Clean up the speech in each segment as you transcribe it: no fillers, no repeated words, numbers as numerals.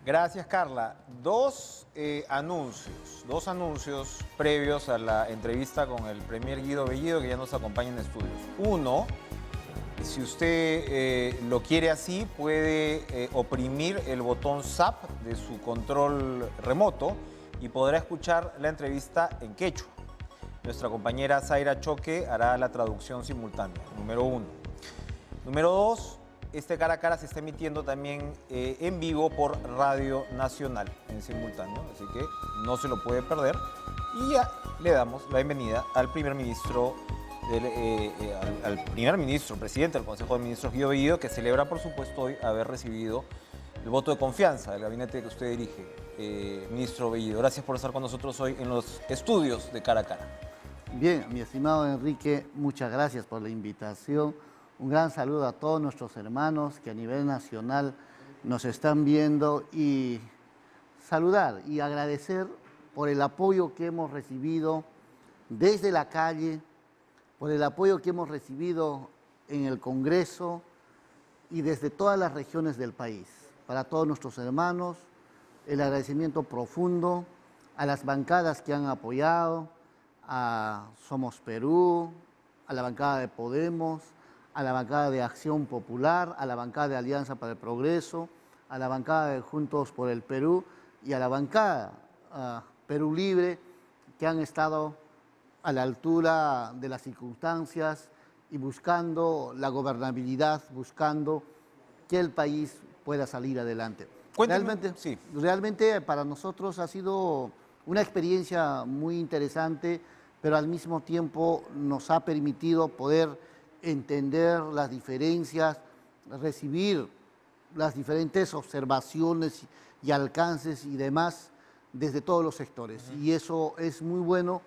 Gracias, Carla. Dos anuncios previos a la entrevista con el Premier Guido Bellido, que ya nos acompaña en estudios. Uno, si usted lo quiere así, puede oprimir el botón ZAP de su control remoto y podrá escuchar la entrevista en quechua. Nuestra compañera Zaira Choque hará la traducción simultánea, número uno. Número dos, este cara a cara se está emitiendo también en vivo por Radio Nacional en simultáneo, así que no se lo puede perder. Y ya le damos la bienvenida al primer ministro, presidente del Consejo de Ministros, Guido Bellido, que celebra, por supuesto, hoy haber recibido el voto de confianza del gabinete que usted dirige. Ministro Bellido, gracias por estar con nosotros hoy en los estudios de Cara a Cara. Bien, mi estimado Enrique, muchas gracias por la invitación. Un gran saludo a todos nuestros hermanos que a nivel nacional nos están viendo y saludar y agradecer por el apoyo que hemos recibido desde la calle, por el apoyo que hemos recibido en el Congreso y desde todas las regiones del país. Para todos nuestros hermanos, el agradecimiento profundo a las bancadas que han apoyado, a Somos Perú, a la bancada de Podemos, a la bancada de Acción Popular, a la bancada de Alianza para el Progreso, a la bancada de Juntos por el Perú y a la bancada Perú Libre, que han estado a la altura de las circunstancias y buscando la gobernabilidad, buscando que el país pueda salir adelante. Realmente para nosotros ha sido una experiencia muy interesante, pero al mismo tiempo nos ha permitido poder entender las diferencias, recibir las diferentes observaciones y alcances y demás desde todos los sectores. Y eso es muy bueno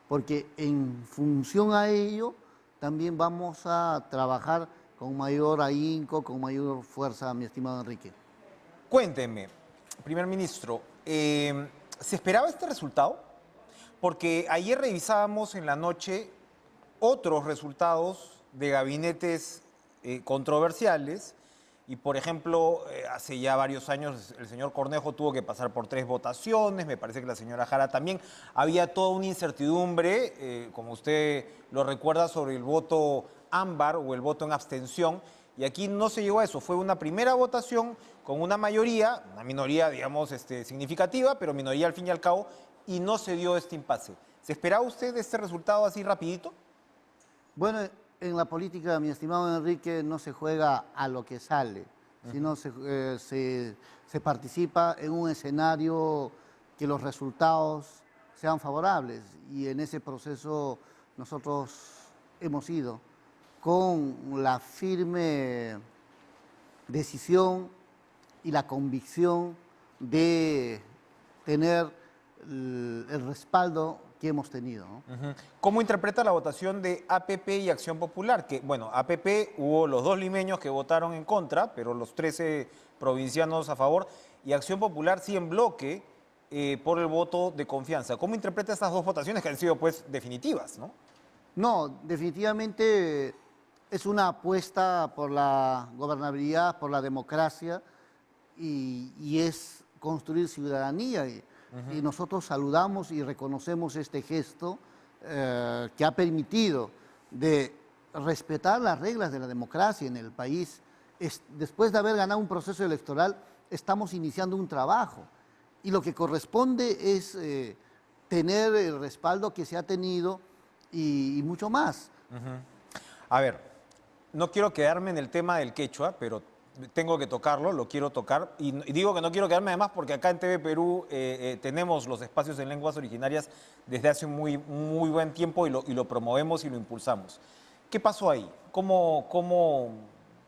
porque en función a ello también vamos a trabajar con mayor ahínco, con mayor fuerza, mi estimado Enrique. Cuénteme, primer ministro, ¿se esperaba este resultado? Porque ayer revisábamos en la noche otros resultados de gabinetes controversiales y, por ejemplo, hace ya varios años el señor Cornejo tuvo que pasar por 3 votaciones, me parece que la señora Jara también. Había toda una incertidumbre, como usted lo recuerda, sobre el voto ámbar o el voto en abstención, y aquí no se llegó a eso. Fue una primera votación con una mayoría, una minoría, digamos, significativa, pero minoría al fin y al cabo, y no se dio este impasse. ¿Se esperaba usted este resultado así rapidito? Bueno, en la política, mi estimado Enrique, no se juega a lo que sale, sino se participa en un escenario que los resultados sean favorables. Y en ese proceso nosotros hemos ido con la firme decisión y la convicción de tener el respaldo que hemos tenido, ¿no? ¿Cómo interpreta la votación de APP y Acción Popular? Que, bueno, APP hubo los 2 limeños que votaron en contra, pero los 13 provincianos a favor, y Acción Popular sí en bloque por el voto de confianza. ¿Cómo interpreta estas 2 votaciones que han sido, pues, definitivas, no? No, definitivamente es una apuesta por la gobernabilidad, por la democracia, y es construir ciudadanía. Y nosotros saludamos y reconocemos este gesto que ha permitido de respetar las reglas de la democracia en el país. Después de haber ganado un proceso electoral, estamos iniciando un trabajo. Y lo que corresponde es tener el respaldo que se ha tenido y mucho más. A ver, no quiero quedarme en el tema del quechua, pero tengo que tocarlo, lo quiero tocar. Y digo que no quiero quedarme además porque acá en TV Perú tenemos los espacios en lenguas originarias desde hace muy buen tiempo y lo promovemos y lo impulsamos. ¿Qué pasó ahí? ¿Cómo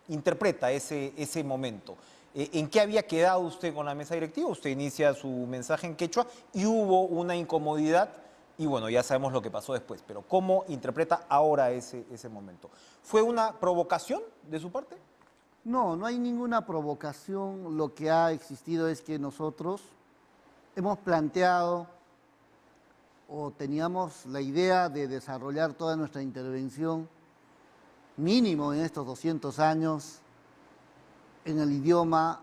interpreta ese momento? ¿En qué había quedado usted con la mesa directiva? Usted inicia su mensaje en quechua y hubo una incomodidad y bueno, ya sabemos lo que pasó después. Pero ¿cómo interpreta ahora ese momento? ¿Fue una provocación de su parte? No, no hay ninguna provocación. Lo que ha existido es que nosotros hemos planteado o teníamos la idea de desarrollar toda nuestra intervención, mínimo en estos 200 años, en el idioma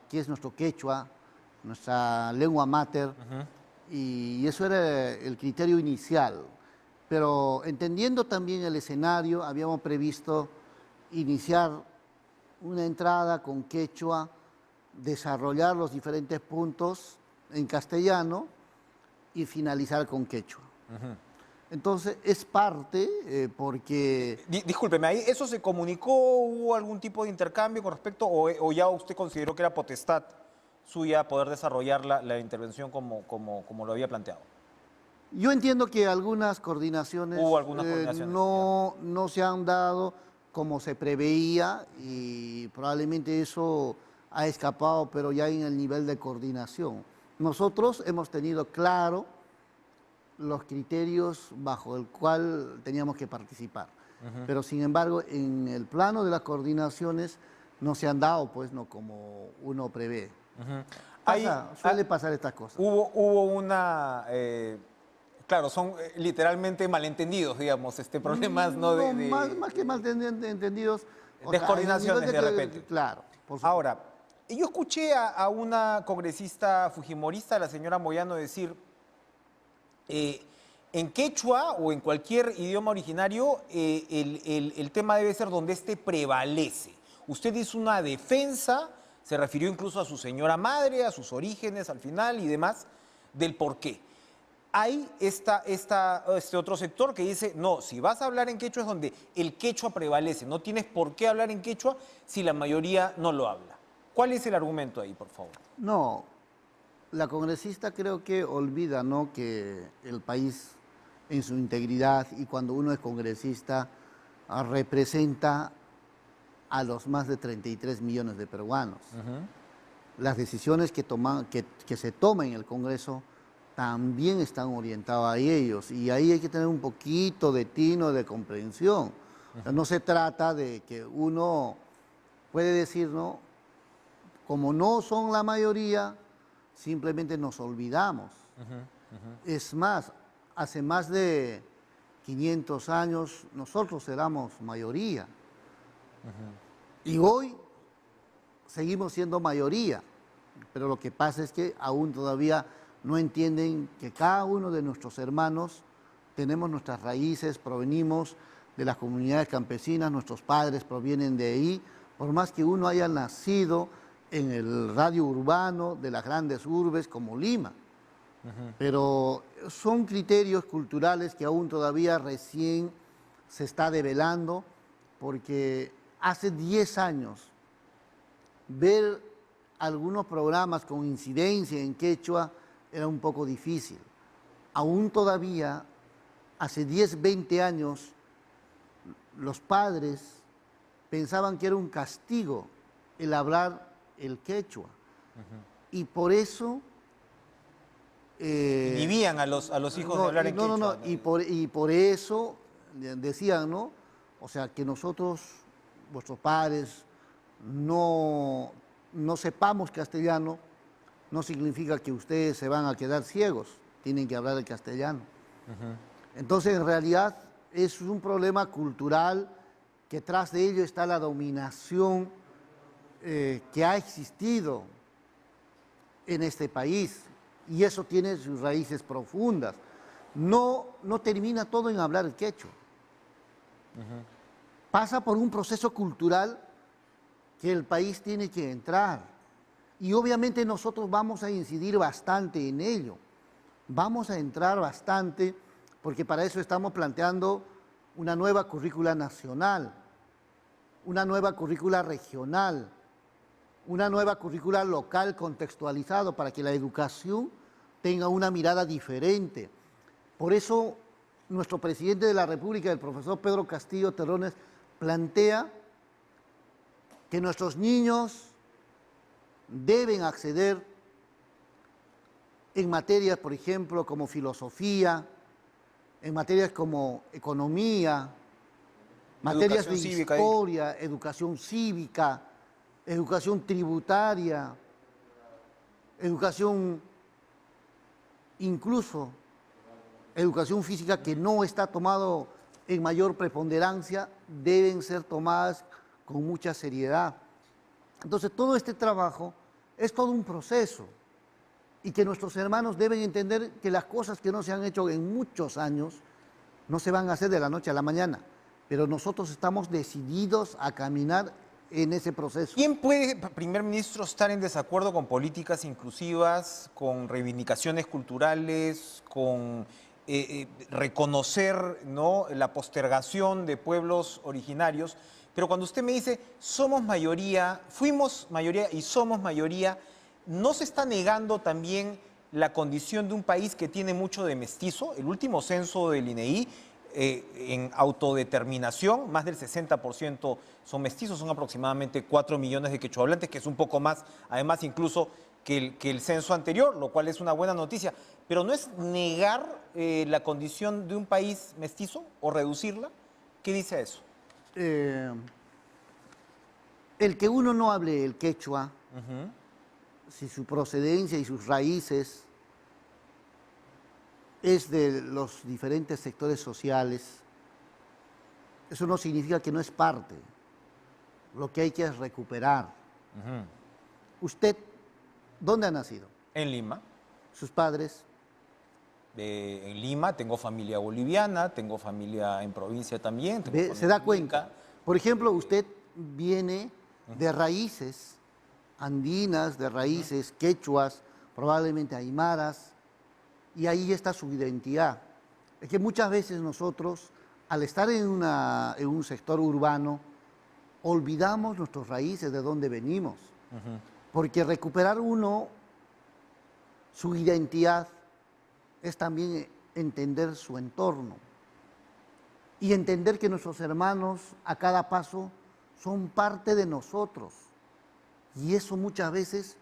que es nuestro quechua, nuestra lengua mater, y eso era el criterio inicial. Pero entendiendo también el escenario, habíamos previsto iniciar una entrada con quechua, desarrollar los diferentes puntos en castellano y finalizar con quechua. Entonces, es parte porque... Discúlpeme, ¿ahí eso se comunicó? ¿Hubo algún tipo de intercambio con respecto o ya usted consideró que era potestad suya poder desarrollar la intervención como lo había planteado? Yo entiendo que algunas coordinaciones, Hubo algunas coordinaciones, no se han dado como se preveía y probablemente eso ha escapado, pero ya en el nivel de coordinación. Nosotros hemos tenido claro los criterios bajo el cual teníamos que participar. Pero sin embargo, en el plano de las coordinaciones no se han dado, pues, no como uno prevé. Suele pasar estas cosas. Hubo una... claro, son literalmente malentendidos, digamos, problemas, ¿no? Más que malentendidos. Descoordinaciones de repente. Claro. Ahora, yo escuché a una congresista fujimorista, la señora Moyano, decir, en quechua o en cualquier idioma originario, el tema debe ser donde este prevalece. Usted hizo una defensa, se refirió incluso a su señora madre, a sus orígenes al final y demás, del por qué. Hay este otro sector que dice, no, si vas a hablar en quechua es donde el quechua prevalece. No tienes por qué hablar en quechua si la mayoría no lo habla. ¿Cuál es el argumento ahí, por favor? No, la congresista creo que olvida, ¿no?, que el país en su integridad y cuando uno es congresista representa a los más de 33 millones de peruanos. Las decisiones que se toman en el Congreso también están orientadas a ellos y ahí hay que tener un poquito de tino, de comprensión. O sea, no se trata de que uno puede decir, ¿no?, como no son la mayoría, simplemente nos olvidamos. Es más, hace más de 500 años nosotros éramos mayoría. Y hoy seguimos siendo mayoría. Pero lo que pasa es que aún todavía no entienden que cada uno de nuestros hermanos tenemos nuestras raíces, provenimos de las comunidades campesinas, nuestros padres provienen de ahí, por más que uno haya nacido en el radio urbano de las grandes urbes como Lima. Pero son criterios culturales que aún todavía recién se está develando, porque hace 10 años ver algunos programas con incidencia en quechua era un poco difícil. Aún todavía, hace 10, 20 años, los padres pensaban que era un castigo el hablar el quechua. Y por eso... inhibían a los hijos de hablar en quechua. Y por eso decían, ¿no? O sea, que nosotros, vuestros padres, no sepamos castellano, no significa que ustedes se van a quedar ciegos, tienen que hablar el castellano. Entonces, en realidad, es un problema cultural que tras de ello está la dominación que ha existido en este país, y eso tiene sus raíces profundas. No termina todo en hablar el quechua. Pasa por un proceso cultural que el país tiene que entrar. Y obviamente nosotros vamos a incidir bastante en ello. Vamos a entrar bastante porque para eso estamos planteando una nueva currícula nacional, una nueva currícula regional, una nueva currícula local contextualizado para que la educación tenga una mirada diferente. Por eso nuestro presidente de la República, el profesor Pedro Castillo Terrones, plantea que nuestros niños deben acceder en materias, por ejemplo, como filosofía, en materias como economía, materias de historia, educación cívica, educación tributaria, educación, incluso educación física que no está tomado en mayor preponderancia, deben ser tomadas con mucha seriedad. Entonces, todo este trabajo es todo un proceso. y que nuestros hermanos deben entender que las cosas que no se han hecho en muchos años no se van a hacer de la noche a la mañana, pero nosotros estamos decididos a caminar en ese proceso. ¿Quién puede, primer ministro, estar en desacuerdo con políticas inclusivas, con reivindicaciones culturales, con reconocer, ¿no?, la postergación de pueblos originarios? Pero cuando usted me dice, somos mayoría, fuimos mayoría y somos mayoría, ¿no se está negando también la condición de un país que tiene mucho de mestizo? El último censo del INEI, en autodeterminación, más del 60% son mestizos, son aproximadamente 4 millones de quechohablantes, que es un poco más, además incluso que el censo anterior, lo cual es una buena noticia. Pero ¿no es negar la condición de un país mestizo o reducirla? ¿Qué dice eso? El que uno no hable el quechua, si su procedencia y sus raíces es de los diferentes sectores sociales, eso no significa que no es parte. Lo que hay que es recuperar. ¿Usted dónde ha nacido? En Lima. ¿Sus padres? En Lima tengo familia boliviana, tengo familia en provincia también. Tengo ¿Se da familia cuenta? Por ejemplo, usted viene de raíces andinas, de raíces quechuas, probablemente aymaras, y ahí está su identidad. Es que muchas veces nosotros, al estar en un sector urbano, olvidamos nuestras raíces, de dónde venimos. Porque recuperar uno su identidad es también entender su entorno y entender que nuestros hermanos a cada paso son parte de nosotros. Y eso muchas veces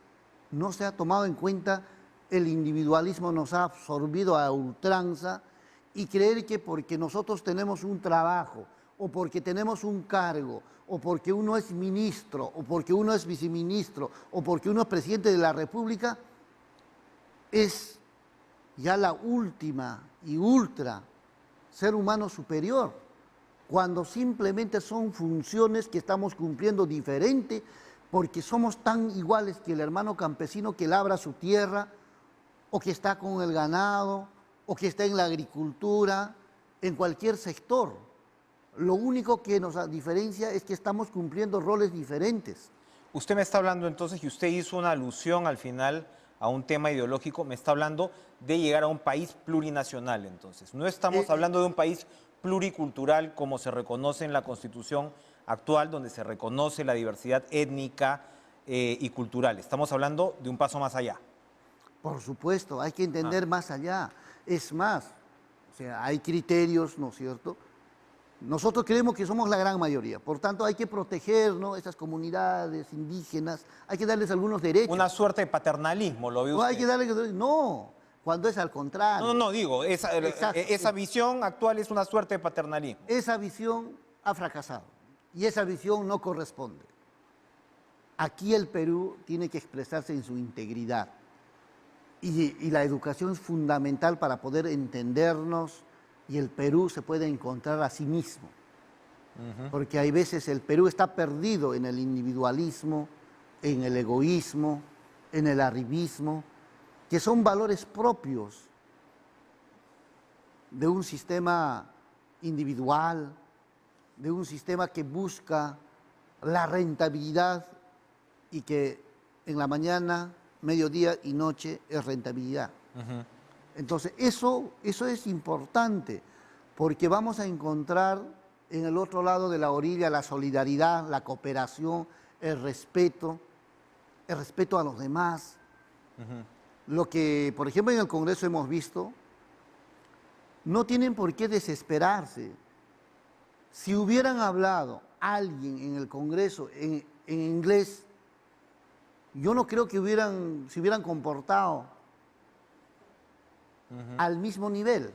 no se ha tomado en cuenta. El individualismo nos ha absorbido a ultranza, y creer que porque nosotros tenemos un trabajo, o porque tenemos un cargo, o porque uno es ministro, o porque uno es viceministro, o porque uno es presidente de la República, es ya la última y ultra ser humano superior, cuando simplemente son funciones que estamos cumpliendo diferente, porque somos tan iguales que el hermano campesino que labra su tierra, o que está con el ganado, o que está en la agricultura, en cualquier sector. Lo único que nos diferencia es que estamos cumpliendo roles diferentes. Usted me está hablando entonces, y usted hizo una alusión al final a un tema ideológico, me está hablando de llegar a un país plurinacional entonces. No estamos hablando de un país pluricultural como se reconoce en la Constitución actual, donde se reconoce la diversidad étnica y cultural. Estamos hablando de un paso más allá. Por supuesto, hay que entender más allá. Es más, o sea, hay criterios, ¿no es cierto? Nosotros creemos que somos la gran mayoría, por tanto hay que proteger, ¿no?, esas comunidades indígenas, hay que darles algunos derechos. Una suerte de paternalismo, ¿lo ve usted? No, hay que darles, no, cuando es al contrario. No, digo, esa visión actual es una suerte de paternalismo. Esa visión ha fracasado y esa visión no corresponde. Aquí el Perú tiene que expresarse en su integridad, y la educación es fundamental para poder entendernos, y el Perú se puede encontrar a sí mismo. Porque hay veces el Perú está perdido en el individualismo, en el egoísmo, en el arribismo, que son valores propios de un sistema individual, de un sistema que busca la rentabilidad, y que en la mañana, mediodía y noche es rentabilidad. Entonces, eso es importante, porque vamos a encontrar en el otro lado de la orilla la solidaridad, la cooperación, el respeto a los demás. Lo que, por ejemplo, en el Congreso hemos visto, no tienen por qué desesperarse. Si hubieran hablado alguien en el Congreso en inglés, yo no creo que se hubieran comportado al mismo nivel.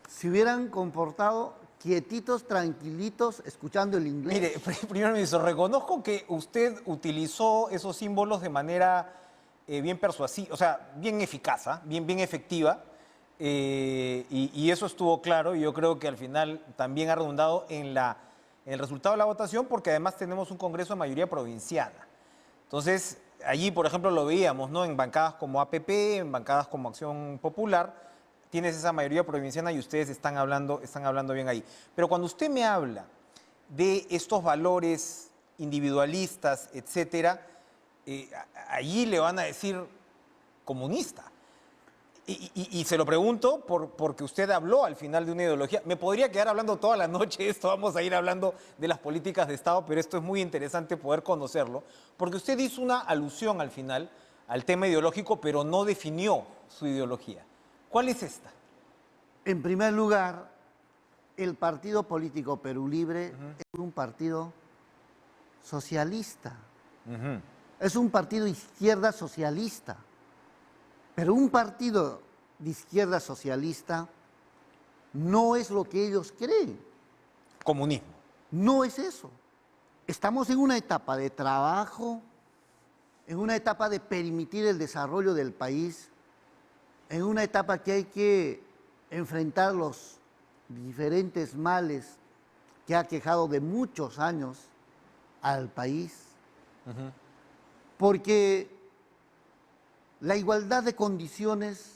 Se hubieran comportado quietitos, tranquilitos, escuchando el inglés. Mire, primer ministro, reconozco que usted utilizó esos símbolos de manera bien persuasiva, o sea, bien eficaz, bien efectiva, y eso estuvo claro, y yo creo que al final también ha redundado en el resultado de la votación, porque además tenemos un Congreso de mayoría provinciana. Entonces, allí, por ejemplo, lo veíamos, ¿no? En bancadas como APP, en bancadas como Acción Popular, tienes esa mayoría provinciana y ustedes están hablando bien ahí. Pero cuando usted me habla de estos valores individualistas, etcétera, allí le van a decir comunista. Y se lo pregunto porque usted habló al final de una ideología. Me podría quedar hablando toda la noche de esto, vamos a ir hablando de las políticas de Estado, pero esto es muy interesante poder conocerlo, porque usted hizo una alusión al final al tema ideológico, pero no definió su ideología. ¿Cuál es esta? En primer lugar, el Partido Político Perú Libre es un partido socialista. Es un partido de izquierda socialista. Pero un partido de izquierda socialista no es lo que ellos creen. Comunismo. No es eso. Estamos en una etapa de trabajo, en una etapa de permitir el desarrollo del país, en una etapa que hay que enfrentar los diferentes males que ha quejado de muchos años al país. Porque la igualdad de condiciones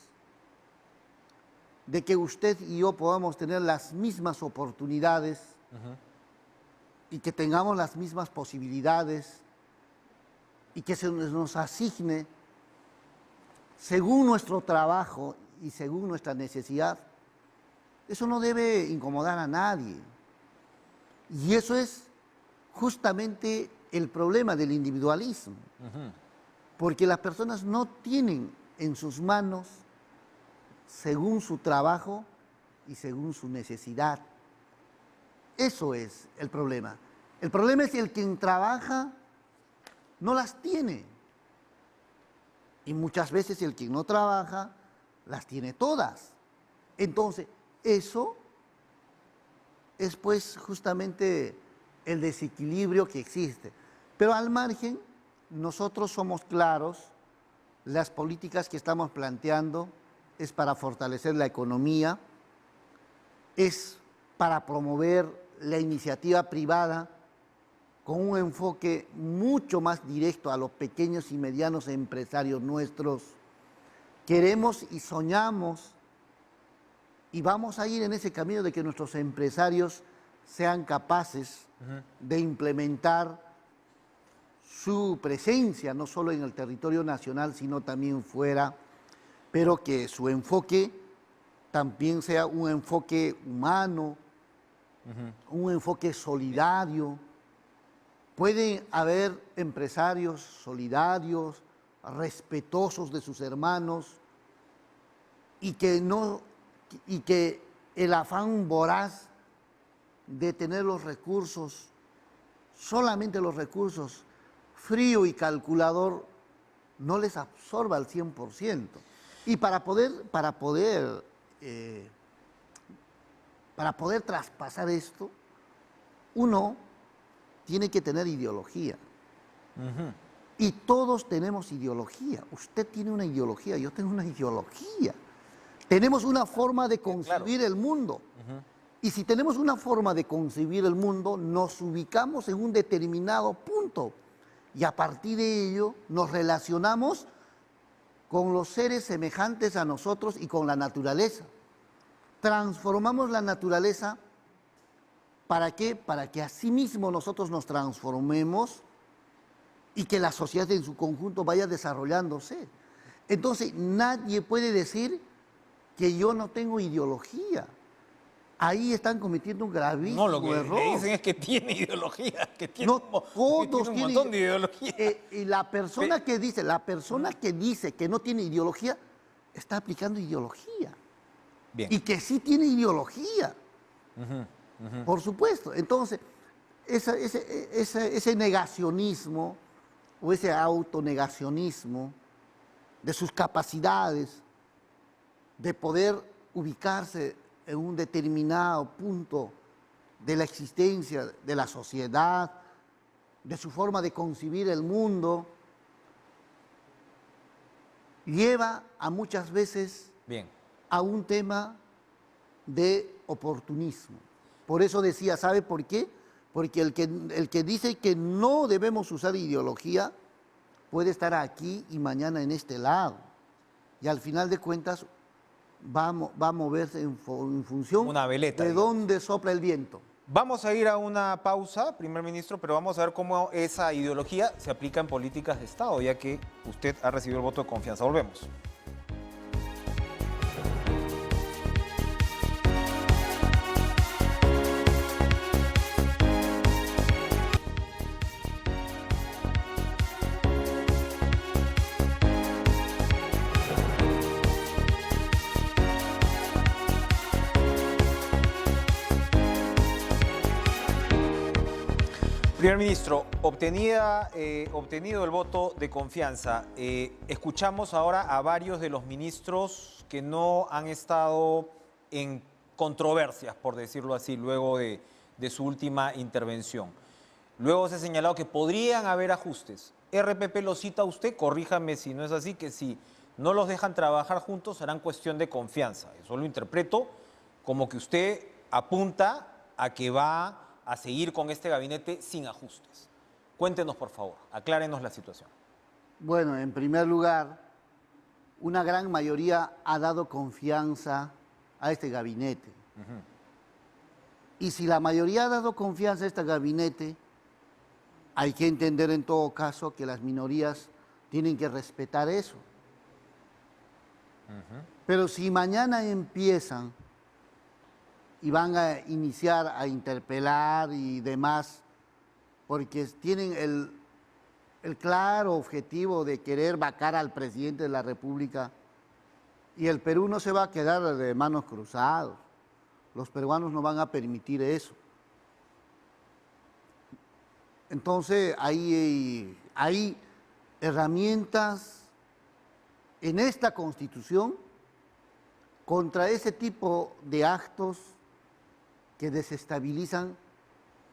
de que usted y yo podamos tener las mismas oportunidades y que tengamos las mismas posibilidades y que se nos asigne según nuestro trabajo y según nuestra necesidad, eso no debe incomodar a nadie. Y eso es justamente el problema del individualismo. Porque las personas no tienen en sus manos, según su trabajo y según su necesidad. Eso es el problema. El problema es que el quien trabaja no las tiene. Y muchas veces el quien no trabaja las tiene todas. Entonces, eso es pues justamente el desequilibrio que existe. Pero al margen, nosotros somos claros, las políticas que estamos planteando es para fortalecer la economía, es para promover la iniciativa privada con un enfoque mucho más directo a los pequeños y medianos empresarios nuestros. Queremos y soñamos y vamos a ir en ese camino de que nuestros empresarios sean capaces de implementar su presencia, no solo en el territorio nacional, sino también fuera, pero que su enfoque también sea un enfoque humano, un enfoque solidario. Puede haber empresarios solidarios, respetuosos de sus hermanos, y que el afán voraz de tener los recursos, solamente los recursos, frío y calculador, no les absorba al 100%. Y para poder traspasar esto, uno tiene que tener ideología. Y todos tenemos ideología. Usted tiene una ideología, yo tengo una ideología. Tenemos una forma de concebir el mundo. Y si tenemos una forma de concebir el mundo, nos ubicamos en un determinado punto. Y a partir de ello nos relacionamos con los seres semejantes a nosotros y con la naturaleza. Transformamos la naturaleza, ¿para qué? Para que asimismo nosotros nos transformemos y que la sociedad en su conjunto vaya desarrollándose. Entonces, nadie puede decir que yo no tengo ideología. Ahí están cometiendo un gravísimo error. No, lo que le dicen es que tiene ideología, que tiene, todos un montón de ideología. Y la persona que dice que no tiene ideología, está aplicando ideología. Bien. Y que sí tiene ideología. Por supuesto. Entonces, ese negacionismo o ese autonegacionismo de sus capacidades de poder ubicarse en un determinado punto de la existencia de la sociedad, de su forma de concebir el mundo, lleva a muchas veces a un tema de oportunismo. Por eso decía, ¿sabe por qué? Porque el que dice que no debemos usar ideología puede estar aquí y mañana en este lado. Y al final de cuentas va a moverse en función Una veleta, de digamos. dónde sopla el viento. Vamos a ir a una pausa, primer ministro, pero vamos a ver cómo esa ideología se aplica en políticas de Estado, ya que usted ha recibido el voto de confianza. Volvemos. Primer ministro, obtenido el voto de confianza, escuchamos ahora a varios de los ministros que no han estado en controversias, por decirlo así, luego de su última intervención. Luego se ha señalado que podrían haber ajustes. RPP lo cita usted, corríjame si no es así, que si no los dejan trabajar juntos serán cuestión de confianza. Eso lo interpreto como que usted apunta a que va a seguir con este gabinete sin ajustes. Cuéntenos, por favor, aclárenos la situación. Bueno, en primer lugar, una gran mayoría ha dado confianza a este gabinete. Y si la mayoría ha dado confianza a este gabinete, hay que entender en todo caso que las minorías tienen que respetar eso. Pero si mañana empiezan y van a iniciar a interpelar y demás, porque tienen el claro objetivo de querer vacar al presidente de la República, y el Perú no se va a quedar de manos cruzadas. Los peruanos no van a permitir eso. Entonces, hay herramientas en esta Constitución contra ese tipo de actos que desestabilizan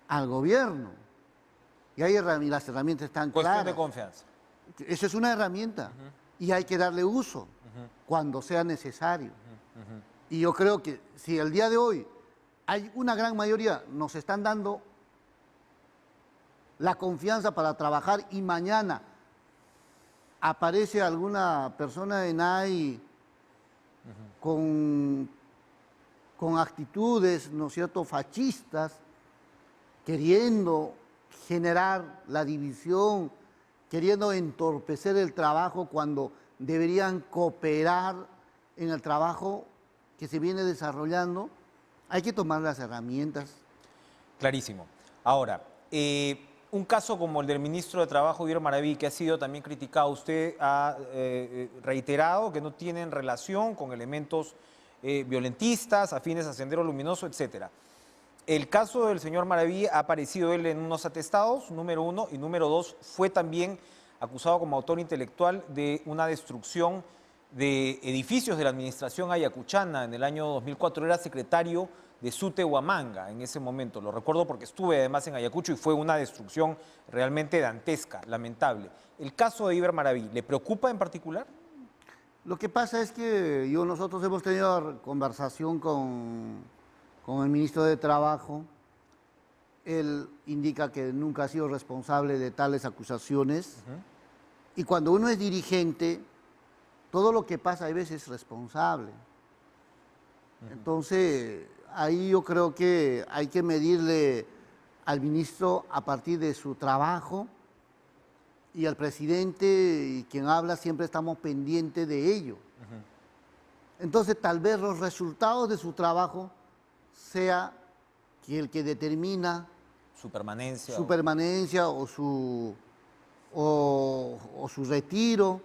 al gobierno. Y las herramientas están Cuestión claras. de confianza. Esa es una herramienta y hay que darle uso cuando sea necesario. Y yo creo que si el día de hoy hay una gran mayoría, nos están dando la confianza para trabajar y mañana aparece alguna persona en ahí con actitudes, ¿no es cierto?, fascistas, queriendo generar la división, queriendo entorpecer el trabajo cuando deberían cooperar en el trabajo que se viene desarrollando, hay que tomar las herramientas. Clarísimo. Ahora, un caso como el del ministro de Trabajo, Guillermo Maraví, que ha sido también criticado, usted ha reiterado que no tienen relación con elementos violentistas, afines a Sendero Luminoso, etcétera. El caso del señor Maraví ha aparecido él en unos atestados, número 1, y número 2, fue también acusado como autor intelectual de una destrucción de edificios de la administración ayacuchana en el año 2004. Era secretario de Sute Huamanga en ese momento. Lo recuerdo porque estuve además en Ayacucho y fue una destrucción realmente dantesca, lamentable. ¿El caso de Iber Maraví le preocupa en particular? Lo que pasa es que nosotros hemos tenido conversación con el ministro de Trabajo. Él indica que nunca ha sido responsable de tales acusaciones. Y cuando uno es dirigente, todo lo que pasa a veces es responsable. Entonces, ahí yo creo que hay que medirle al ministro a partir de su trabajo, y al presidente y quien habla siempre estamos pendientes de ello. Entonces, tal vez los resultados de su trabajo sea que el que determina su permanencia. Su permanencia o su retiro,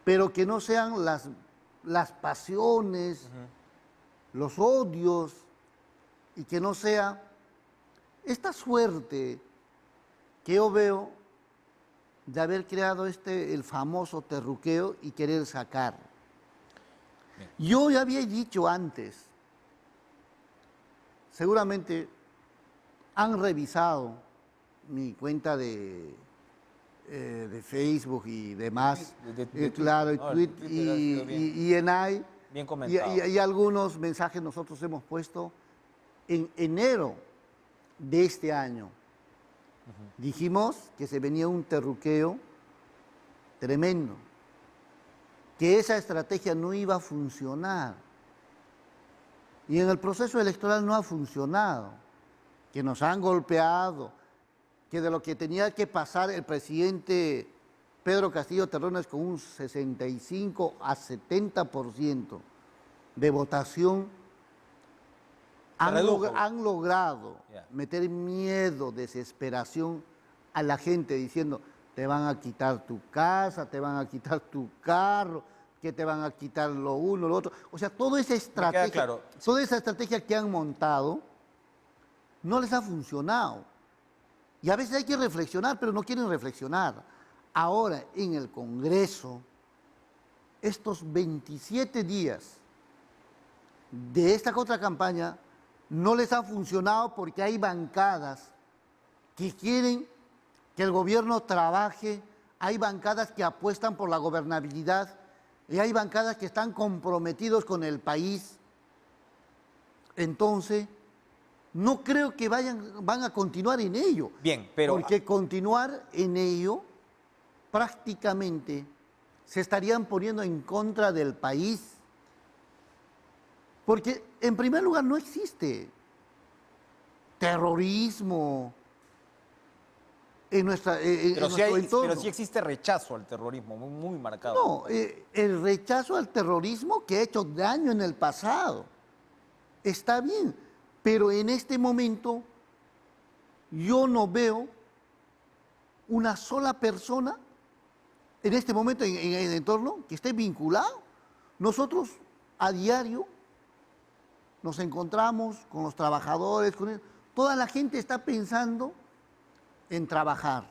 pero que no sean las pasiones, los odios, y que no sea esta suerte que yo veo de haber creado el famoso terruqueo y querer sacar. Yo ya había dicho antes, seguramente han revisado mi cuenta de Facebook y demás, claro, y en ahí, bien comentado. Y algunos mensajes nosotros hemos puesto en enero de este año. Dijimos que se venía un terruqueo tremendo, que esa estrategia no iba a funcionar. Y en el proceso electoral no ha funcionado, que nos han golpeado, que de lo que tenía que pasar el presidente Pedro Castillo Terrones con un 65 a 70% de votación, han logrado meter miedo, desesperación a la gente diciendo, te van a quitar tu casa, te van a quitar tu carro, que te van a quitar lo uno, lo otro. O sea, toda esa estrategia, claro. toda esa estrategia que han montado no les ha funcionado. Y a veces hay que reflexionar, pero no quieren reflexionar. Ahora, en el Congreso, estos 27 días de esta contracampaña no les ha funcionado porque hay bancadas que quieren que el gobierno trabaje, hay bancadas que apuestan por la gobernabilidad y hay bancadas que están comprometidos con el país. Entonces, no creo que van a continuar en ello. Bien, pero... Porque continuar en ello prácticamente se estarían poniendo en contra del país. Porque, en primer lugar, no existe terrorismo en nuestro entorno. Pero sí existe rechazo al terrorismo, muy marcado. No, el rechazo al terrorismo que ha hecho daño en el pasado está bien, pero en este momento yo no veo una sola persona en este momento en el entorno que esté vinculado. Nosotros a diario nos encontramos con los trabajadores, toda la gente está pensando en trabajar,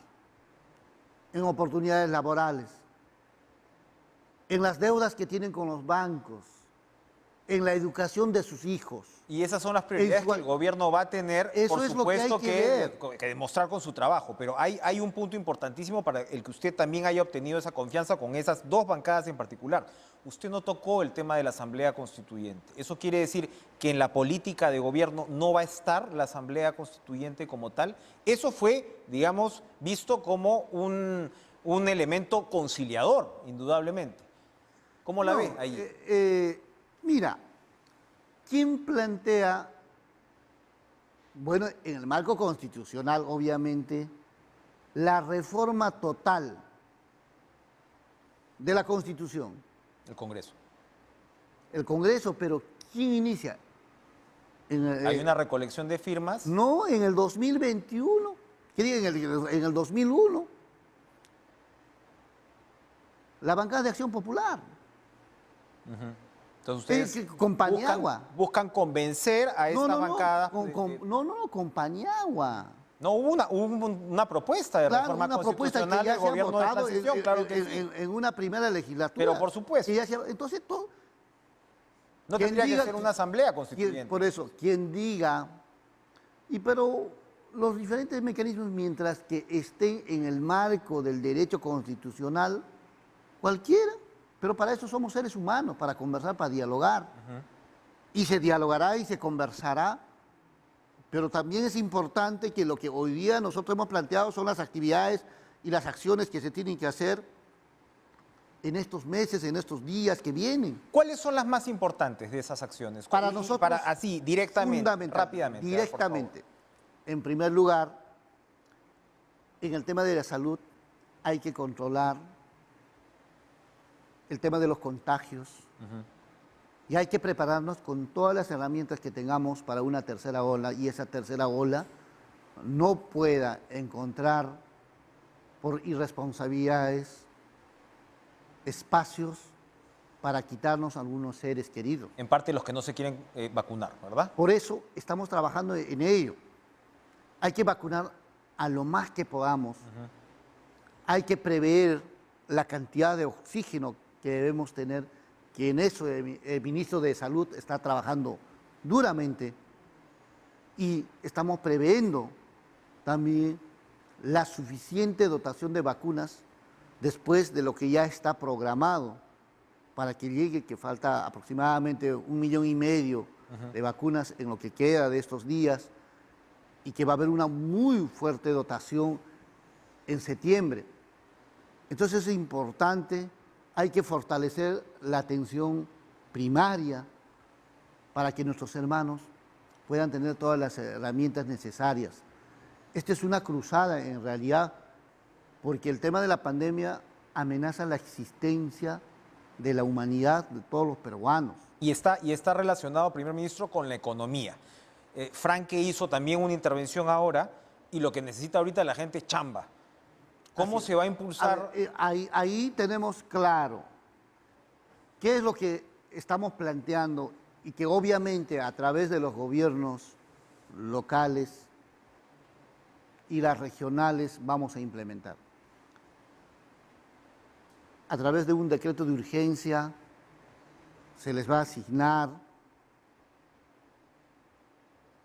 en oportunidades laborales, en las deudas que tienen con los bancos, en la educación de sus hijos. Y esas son las prioridades que el gobierno va a tener, eso por es lo que hay supuesto, que demostrar con su trabajo. Pero hay un punto importantísimo para el que usted también haya obtenido esa confianza con esas dos bancadas en particular. Usted no tocó el tema de la Asamblea Constituyente. ¿Eso quiere decir que en la política de gobierno no va a estar la Asamblea Constituyente como tal? Eso fue, digamos, visto como un elemento conciliador, indudablemente. ¿Cómo la ve ahí? Mira, ¿quién plantea, bueno, en el marco constitucional, obviamente, la reforma total de la Constitución? El Congreso. El Congreso, pero ¿quién inicia? Hay una recolección de firmas. No, en el 2021, ¿qué diga? En el 2001. La bancada de Acción Popular. Entonces ustedes con Paniagua. buscan convencer a estas bancadas. No, con Paniagua. No, hubo una propuesta de reforma constitucional que ya del se ha gobierno de votado transición, claro que sí. en una primera legislatura. Pero por supuesto. Entonces, no tendría que ser una asamblea constituyente. Por eso, quien diga, pero los diferentes mecanismos, mientras que estén en el marco del derecho constitucional, cualquiera, pero para eso somos seres humanos, para conversar, para dialogar. Y se dialogará y se conversará, pero también es importante que lo que hoy día nosotros hemos planteado son las actividades y las acciones que se tienen que hacer en estos meses, en estos días que vienen. ¿Cuáles son las más importantes de esas acciones? Para nosotros, así, directamente, rápidamente. Directamente. En primer lugar, en el tema de la salud hay que controlar el tema de los contagios y hay que prepararnos con todas las herramientas que tengamos para una tercera ola, y esa tercera ola no pueda encontrar por irresponsabilidades espacios para quitarnos algunos seres queridos. En parte los que no se quieren vacunar, ¿verdad? Por eso estamos trabajando en ello. Hay que vacunar a lo más que podamos. Hay que prever la cantidad de oxígeno que debemos tener, que en eso el ministro de Salud está trabajando duramente, y estamos previendo también la suficiente dotación de vacunas después de lo que ya está programado para que llegue, que falta aproximadamente 1,5 millones de vacunas en lo que queda de estos días, y que va a haber una muy fuerte dotación en septiembre. Entonces es importante, hay que fortalecer la atención primaria para que nuestros hermanos puedan tener todas las herramientas necesarias. Esta es una cruzada en realidad, porque el tema de la pandemia amenaza la existencia de la humanidad de todos los peruanos. Y está relacionado, primer ministro, con la economía. Franque hizo también una intervención ahora y lo que necesita ahorita la gente es chamba. ¿Cómo se va a impulsar? Ahí tenemos claro qué es lo que estamos planteando y que obviamente a través de los gobiernos locales y las regionales vamos a implementar. A través de un decreto de urgencia se les va a asignar,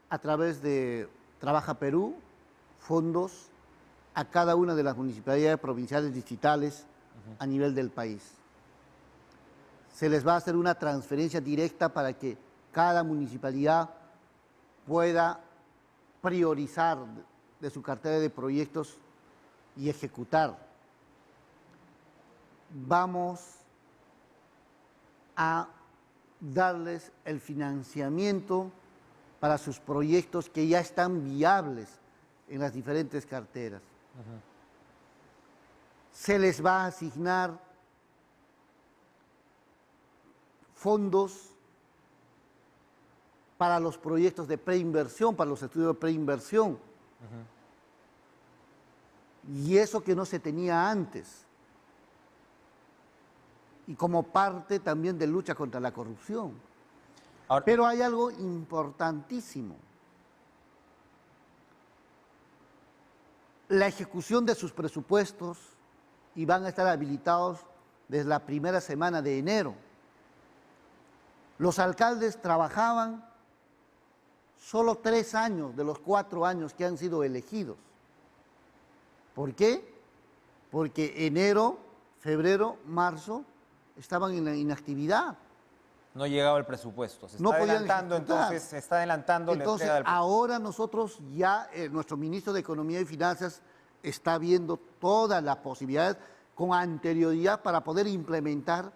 a través de Trabaja Perú, fondos a cada una de las municipalidades provinciales distritales a nivel del país. Se les va a hacer una transferencia directa para que cada municipalidad pueda priorizar de su cartera de proyectos y ejecutar. Vamos a darles el financiamiento para sus proyectos que ya están viables en las diferentes carteras. Se les va a asignar fondos para los proyectos de preinversión, para los estudios de preinversión. Y eso que no se tenía antes. Y como parte también de lucha contra la corrupción. Ahora, pero hay algo importantísimo. La ejecución de sus presupuestos y van a estar habilitados desde la primera semana de enero. Los alcaldes trabajaban solo 3 años de los 4 años que han sido elegidos. ¿Por qué? Porque enero, febrero, marzo estaban en la inactividad. no llegaba el presupuesto. Se No está podían adelantando, ejecutar. entonces, se está adelantando la Entonces, entrega del presupuesto. ahora nosotros ya, nuestro ministro de Economía y Finanzas está viendo todas las posibilidades con anterioridad para poder implementar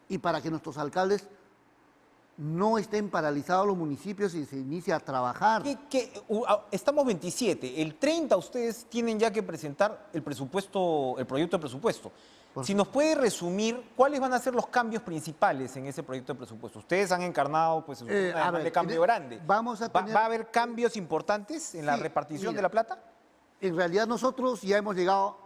y para que nuestros alcaldes no estén paralizados los municipios y se inicie a trabajar. Estamos 27, el 30 ustedes tienen ya que presentar el presupuesto, el proyecto de presupuesto. Si nos puede resumir, ¿cuáles van a ser los cambios principales en ese proyecto de presupuesto? Ustedes han encarnado pues, un de cambio grande. Vamos a tener, ¿Va a haber cambios importantes en la repartición de la plata? En realidad nosotros ya hemos llegado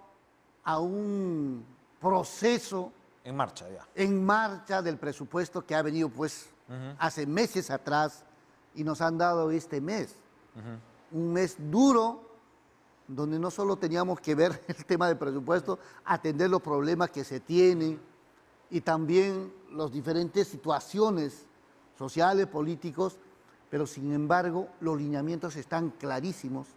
a un proceso En marcha ya. en marcha del presupuesto que ha venido pues hace meses atrás y nos han dado este mes. Un mes duro donde no solo teníamos que ver el tema del presupuesto, atender los problemas que se tienen y también las diferentes situaciones sociales, políticos, pero sin embargo los lineamientos están clarísimos.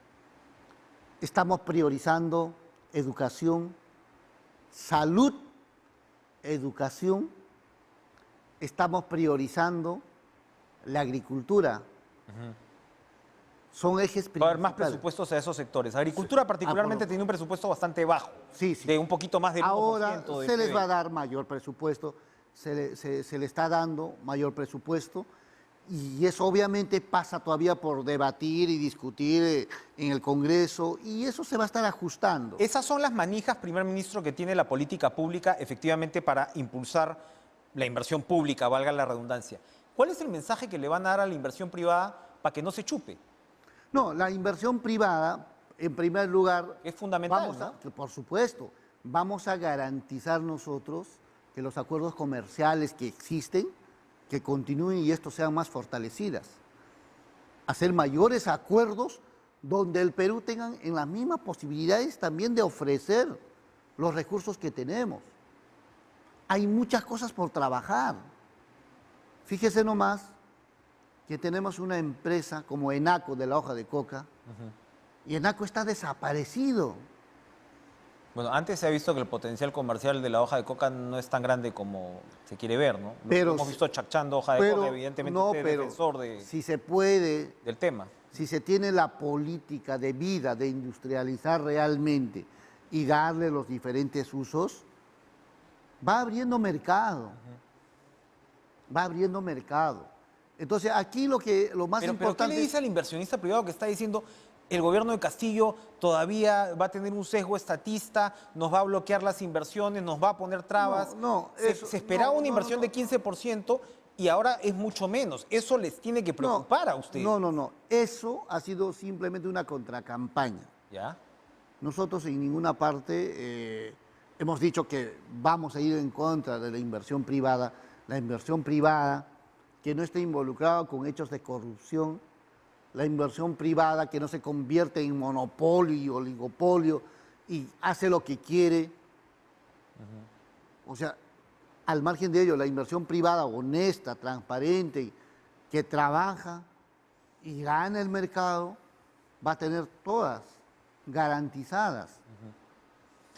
Estamos priorizando educación, salud, educación, estamos priorizando la agricultura. Son ejes principales. Va a haber más presupuestos a esos sectores. Agricultura particularmente tiene un presupuesto bastante bajo, de un poquito más del 1%. Ahora de se les PIB. va a dar mayor presupuesto, se le está dando mayor presupuesto y eso obviamente pasa todavía por debatir y discutir en el Congreso y eso se va a estar ajustando. Esas son las manijas, primer ministro, que tiene la política pública efectivamente para impulsar la inversión pública, valga la redundancia. ¿Cuál es el mensaje que le van a dar a la inversión privada para que no se chupe? No, la inversión privada, en primer lugar... Es fundamental, Por supuesto, vamos a garantizar nosotros que los acuerdos comerciales que existen, que continúen y estos sean más fortalecidas. Hacer mayores acuerdos donde el Perú tenga en las mismas posibilidades también de ofrecer los recursos que tenemos. Hay muchas cosas por trabajar. Fíjese nomás que tenemos una empresa como Enaco de la hoja de coca y Enaco está desaparecido. Bueno, antes se ha visto que el potencial comercial de la hoja de coca no es tan grande como se quiere ver, ¿no? Pero, hemos visto chachando hoja de coca, evidentemente usted es defensor si se puede, del tema. si se tiene la política de vida de industrializar realmente y darle los diferentes usos, va abriendo mercado. Va abriendo mercado. Entonces, aquí lo más Pero importante... ¿qué le dice al inversionista privado que está diciendo el gobierno de Castillo todavía va a tener un sesgo estatista, nos va a bloquear las inversiones, nos va a poner trabas? Se esperaba una inversión de 15% y ahora es mucho menos. Eso les tiene que preocupar a ustedes. No. Eso ha sido simplemente una contracampaña. ¿Ya? Nosotros en ninguna parte hemos dicho que vamos a ir en contra de la inversión privada. La inversión privada que no esté involucrada con hechos de corrupción, la inversión privada que no se convierte en monopolio y oligopolio y hace lo que quiere. O sea, al margen de ello, la inversión privada honesta, transparente, que trabaja y gana el mercado, va a tener todas garantizadas.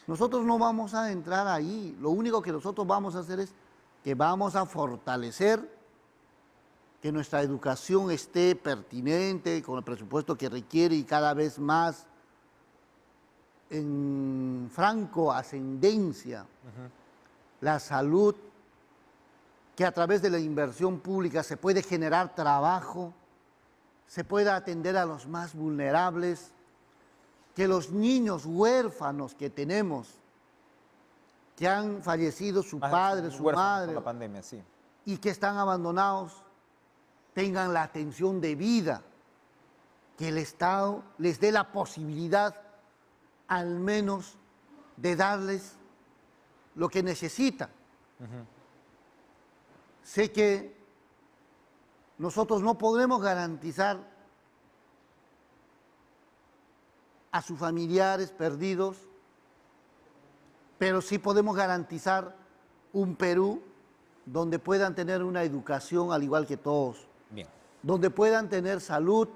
Nosotros no vamos a entrar ahí. Lo único que nosotros vamos a hacer es que vamos a fortalecer que nuestra educación esté pertinente con el presupuesto que requiere y cada vez más en franco ascendencia. La salud, que a través de la inversión pública se puede generar trabajo, se pueda atender a los más vulnerables, que los niños huérfanos que tenemos, que han fallecido su padre, su madre, por la pandemia, sí, y que están abandonados, tengan la atención debida, que el Estado les dé la posibilidad al menos de darles lo que necesitan. Sé que nosotros no podremos garantizar a sus familiares perdidos, pero sí podemos garantizar un Perú donde puedan tener una educación al igual que todos, bien, donde puedan tener salud,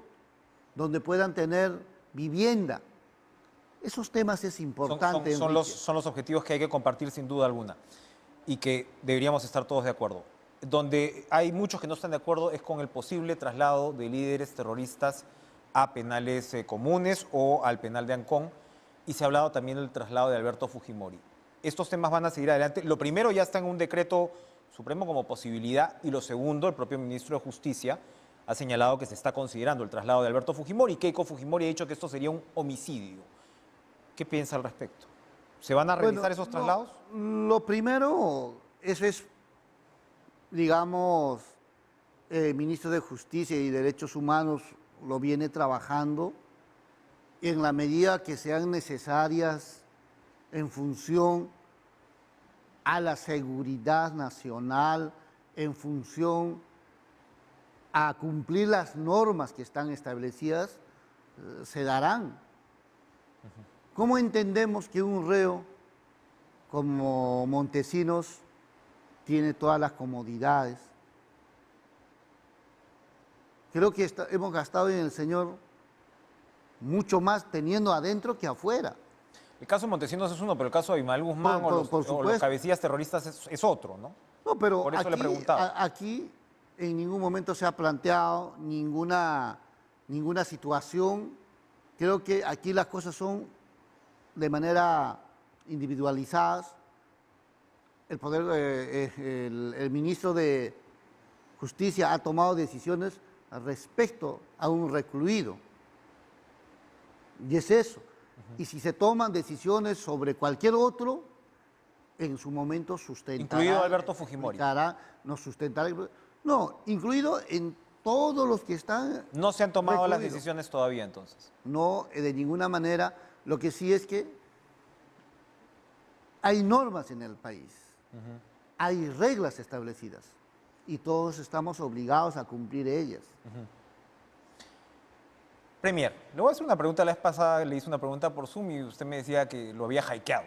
donde puedan tener vivienda. Esos temas es importante. Son los objetivos que hay que compartir sin duda alguna y que deberíamos estar todos de acuerdo. Donde hay muchos que no están de acuerdo es con el posible traslado de líderes terroristas a penales comunes o al penal de Ancón, y se ha hablado también del traslado de Alberto Fujimori. Estos temas van a seguir adelante. Lo primero ya está en un decreto supremo como posibilidad, y lo segundo, el propio ministro de Justicia ha señalado que se está considerando el traslado de Alberto Fujimori. Keiko Fujimori ha dicho que esto sería un homicidio. ¿Qué piensa al respecto? ¿Se van a realizar esos traslados? Lo primero, eso es, digamos, el ministro de Justicia y Derechos Humanos lo viene trabajando en la medida que sean necesarias en función a la seguridad nacional, en función a cumplir las normas que están establecidas, se darán. ¿Cómo entendemos que un reo como Montesinos tiene todas las comodidades? Creo que hemos gastado en el señor mucho más teniendo adentro que afuera. El caso de Montesinos es uno, pero el caso de Abimael Guzmán o los cabecillas terroristas es otro, ¿no? No, pero por eso le preguntaba. Aquí en ningún momento se ha planteado ninguna situación. Creo que aquí las cosas son de manera individualizadas. El ministro de Justicia ha tomado decisiones respecto a un recluido. Y es eso. Y si se toman decisiones sobre cualquier otro, en su momento sustentará. Incluido Alberto Fujimori. No, incluido en todos los que están. No se han tomado las recluidos. decisiones todavía, entonces. No, de ninguna manera. Lo que sí es que hay normas en el país, hay reglas establecidas y todos estamos obligados a cumplir ellas. Premier, le voy a hacer una pregunta. La vez pasada le hice una pregunta por Zoom y usted me decía que lo había hackeado.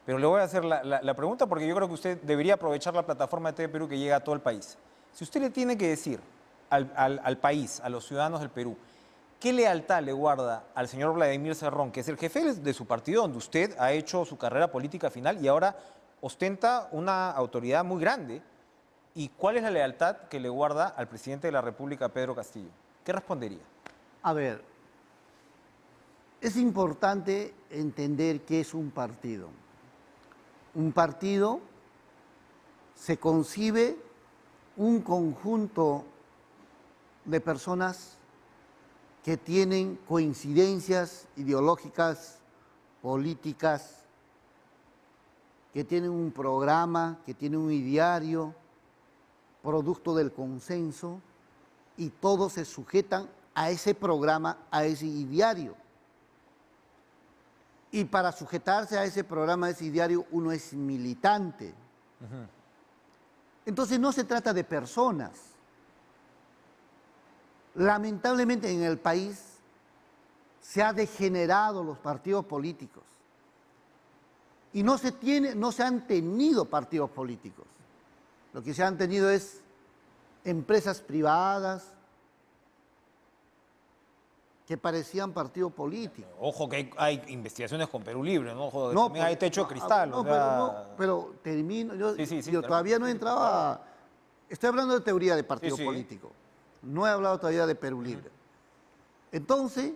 Pero le voy a hacer la pregunta porque yo creo que usted debería aprovechar la plataforma de TV Perú que llega a todo el país. Si usted le tiene que decir al país, a los ciudadanos del Perú, ¿qué lealtad le guarda al señor Vladimir Cerrón, que es el jefe de su partido, donde usted ha hecho su carrera política final y ahora ostenta una autoridad muy grande? ¿Y cuál es la lealtad que le guarda al presidente de la República, Pedro Castillo? ¿Qué respondería? A ver, Es importante entender qué es un partido. Un partido se concibe un conjunto de personas que tienen coincidencias ideológicas, políticas, que tienen un programa, que tienen un ideario, producto del consenso, y todos se sujetan a ese programa, a ese ideario. Y para sujetarse a ese programa, a ese ideario, uno es militante. Entonces no se trata de personas. Lamentablemente en el país se ha degenerado los partidos políticos y no se han tenido partidos políticos. Lo que se han tenido es empresas privadas que parecían partidos políticos. Ojo que hay investigaciones con Perú Libre, ¿no? Ojo, No, también hay techo de cristal. no, o sea... pero termino. Yo, Sí, yo claro. todavía no entraba. Estoy hablando de teoría de partido Sí. político. No he hablado todavía de Perú Libre. Entonces,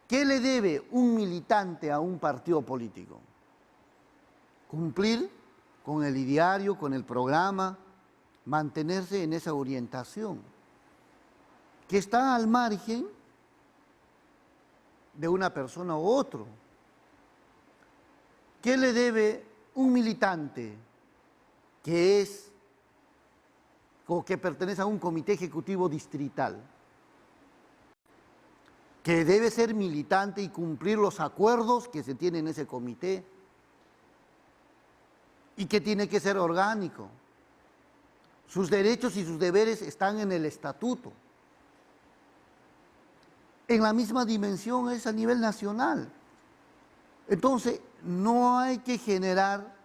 ¿qué le debe un militante a un partido político? Cumplir con el ideario, con el programa, mantenerse en esa orientación, que está al margen de una persona u otro. ¿Qué le debe un militante que es o que pertenece a un comité ejecutivo distrital? Que debe ser militante y cumplir los acuerdos que se tienen en ese comité, y que tiene que ser orgánico. Sus derechos y sus deberes están en el estatuto. En la misma dimensión es a nivel nacional. Entonces, no hay que generar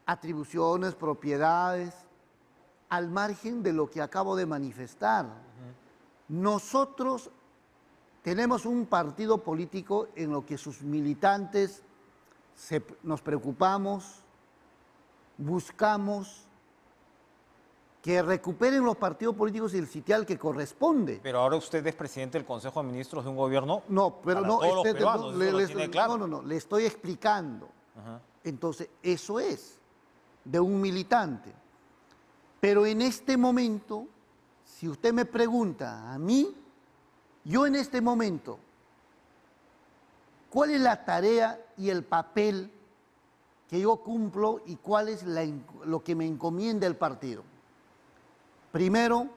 atribuciones, propiedades, al margen de lo que acabo de manifestar. Nosotros tenemos un partido político en lo que sus militantes nos preocupamos, buscamos que recuperen los partidos políticos el sitial que corresponde. Pero ahora usted es presidente del Consejo de Ministros de un gobierno. No, pero para no, todos los peruanos, eso lo tiene claro. no, le estoy explicando. Entonces, eso es de un militante. Pero en este momento, si usted me pregunta a mí, yo en este momento, ¿cuál es la tarea y el papel que yo cumplo y cuál es lo que me encomienda el partido? Primero,